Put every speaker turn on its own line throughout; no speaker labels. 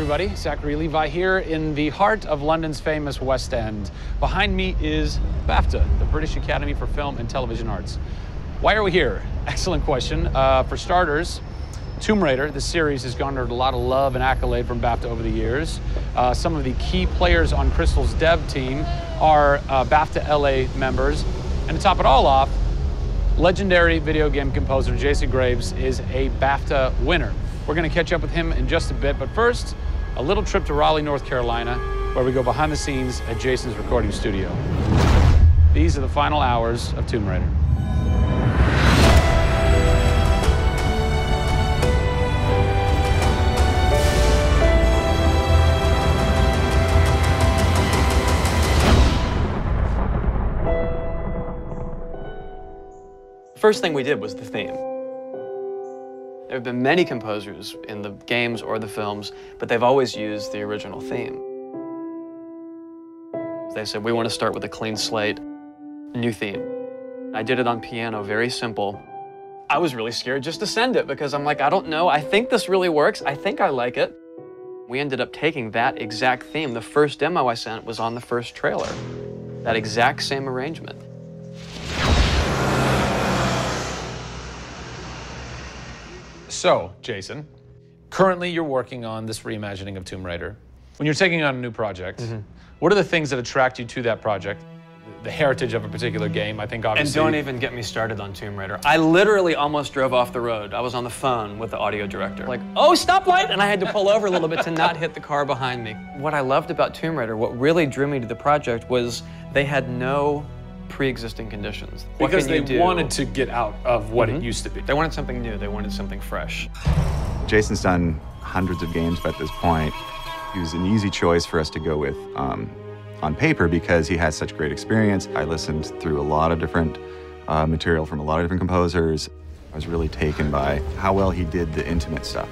everybody. Zachary Levi here in the heart of London's famous West End. Behind me is BAFTA, the British Academy for Film and Television Arts. Why are we here? Excellent question. For starters, Tomb Raider, the series, has garnered a lot of love and accolade from BAFTA over the years. Some of the key players on Crystal's dev team are BAFTA LA members. And to top it all off, legendary video game composer Jason Graves is a BAFTA winner. We're going to catch up with him in just a bit, but first, a little trip to Raleigh, North Carolina, where we go behind the scenes at Jason's recording studio. These are the final hours of Tomb Raider.
The first thing we did was the theme. There have been many composers in the games or the films, but they've always used the original theme. They said, we want to start with a clean slate, new theme. I did it on piano, very simple. I was really scared just to send it because I'm like, I don't know, I think this really works, I think I like it. We ended up taking that exact theme. The first demo I sent was on the first trailer. That exact same arrangement.
So, Jason, currently you're working on this reimagining of Tomb Raider. When you're taking on a new project, what are the things that attract you to that project? The heritage of a particular game, I think obviously.
And don't even get me started on Tomb Raider. I literally almost drove off the road. I was on the phone with the audio director. Like, oh, stoplight! And I had to pull over a little bit to not hit the car behind me. What I loved about Tomb Raider, what really drew me to the project was they had no pre-existing conditions.
Because they wanted to get out of what it used to be.
They wanted something new, they wanted something fresh.
Jason's done hundreds of games at this point. He was an easy choice for us to go with on paper because he has such great experience. I listened through a lot of different material from a lot of different composers. I was really taken by how well he did the intimate stuff.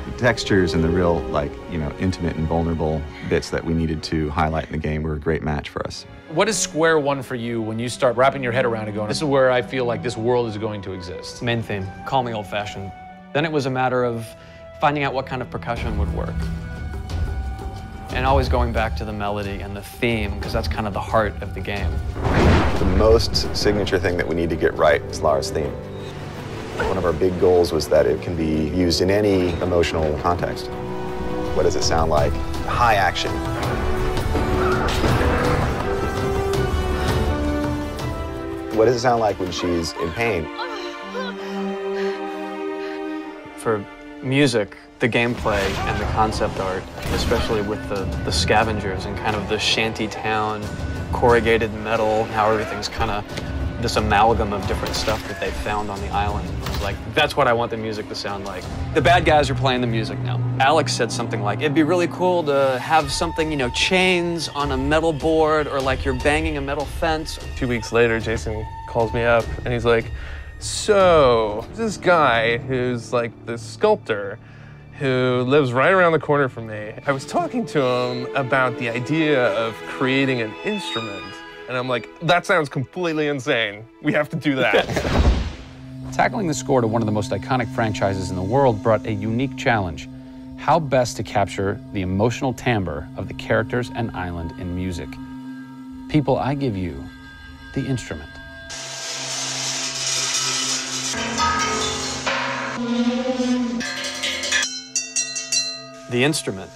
The textures and the real, like, intimate and vulnerable bits that we needed to highlight in the game were a great match for us.
What is square one for you when you start wrapping your head around it going, this is where I feel like this world is going to exist?
Main theme, call me old-fashioned. Then it was a matter of finding out what kind of percussion would work. And always going back to the melody and the theme, because that's kind of the heart of the game.
The most signature thing that we need to get right is Lara's theme. One of our big goals was that it can be used in any emotional context. What does it sound like? High action. What does it sound like when she's in pain?
For music, the gameplay and the concept art, especially with the scavengers and kind of the shanty town, corrugated metal, how everything's kind of this amalgam of different stuff that they found on the island. I was like, that's what I want the music to sound like. The bad guys are playing the music now. Alex said something like, it'd be really cool to have something, chains on a metal board or like you're banging a metal fence.
2 weeks later, Jason calls me up and he's like, so this guy who's like this sculptor who lives right around the corner from me, I was talking to him about the idea of creating an instrument. And I'm like, that sounds completely insane. We have to do that.
Tackling the score to one of the most iconic franchises in the world brought a unique challenge. How best to capture the emotional timbre of the characters and island in music? People, I give you the instrument.
The instrument.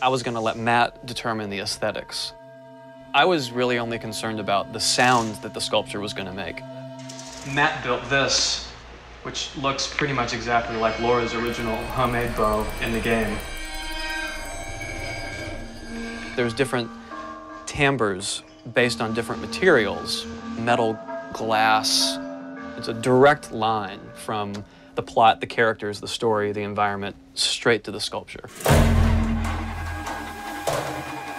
I was going to let Matt determine the aesthetics. I was really only concerned about the sound that the sculpture was going to make. Matt built this, which looks pretty much exactly like Laura's original homemade bow in the game. There's different timbres based on different materials, metal, glass. It's a direct line from the plot, the characters, the story, the environment, straight to the sculpture.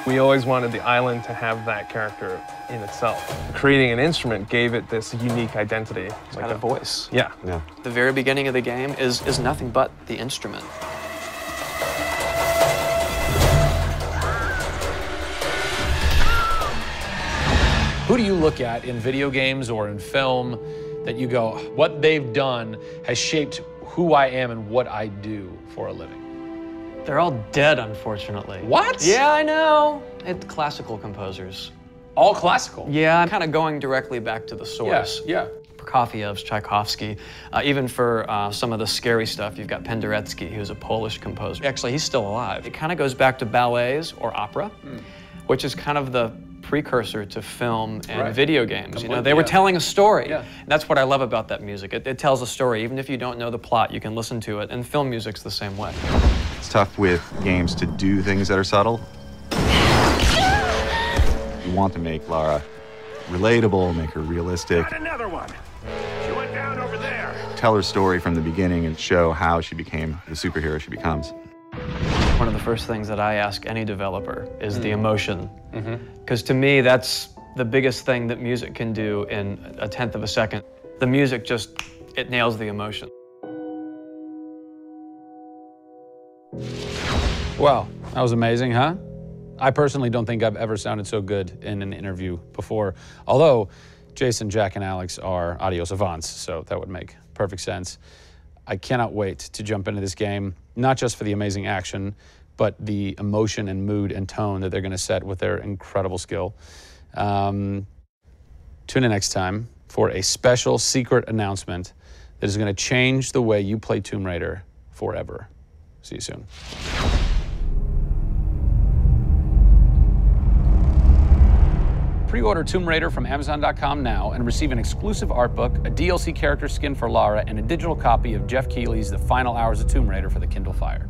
We always wanted the island to have that character in itself. Creating an instrument gave it this unique identity.
It's got a voice.
Yeah.
The very beginning of the game is nothing but the instrument.
Who do you look at in video games or in film that you go, what they've done has shaped who I am and what I do for a living?
They're all dead, unfortunately.
What?
Yeah, I know. It's classical composers.
All classical?
Yeah, I'm kind of going directly back to the source.
Yeah.
Prokofiev's, Tchaikovsky. Even for some of the scary stuff, you've got Penderecki, who's a Polish composer. Actually, he's still alive. It kind of goes back to ballets or opera, which is kind of the precursor to film and video games. You know, they were telling a story.
Yeah.
And that's what I love about that music. It tells a story. Even if you don't know the plot, you can listen to it. And film music's the same way.
It's tough with games to do things that are subtle. You want to make Lara relatable, make her realistic.
Got another one. She went down over there.
Tell her story from the beginning and show how she became the superhero she becomes.
One of the first things that I ask any developer is the emotion. Because to me, that's the biggest thing that music can do in 1/10 of a second. The music just, it nails the emotion.
Wow, that was amazing, huh? I personally don't think I've ever sounded so good in an interview before. Although Jason, Jack, and Alex are audio savants, so that would make perfect sense. I cannot wait to jump into this game, not just for the amazing action, but the emotion and mood and tone that they're going to set with their incredible skill. Tune in next time for a special secret announcement that is going to change the way you play Tomb Raider forever. See you soon. Pre-order Tomb Raider from Amazon.com now and receive an exclusive art book, a DLC character skin for Lara, and a digital copy of Jeff Keighley's The Final Hours of Tomb Raider for the Kindle Fire.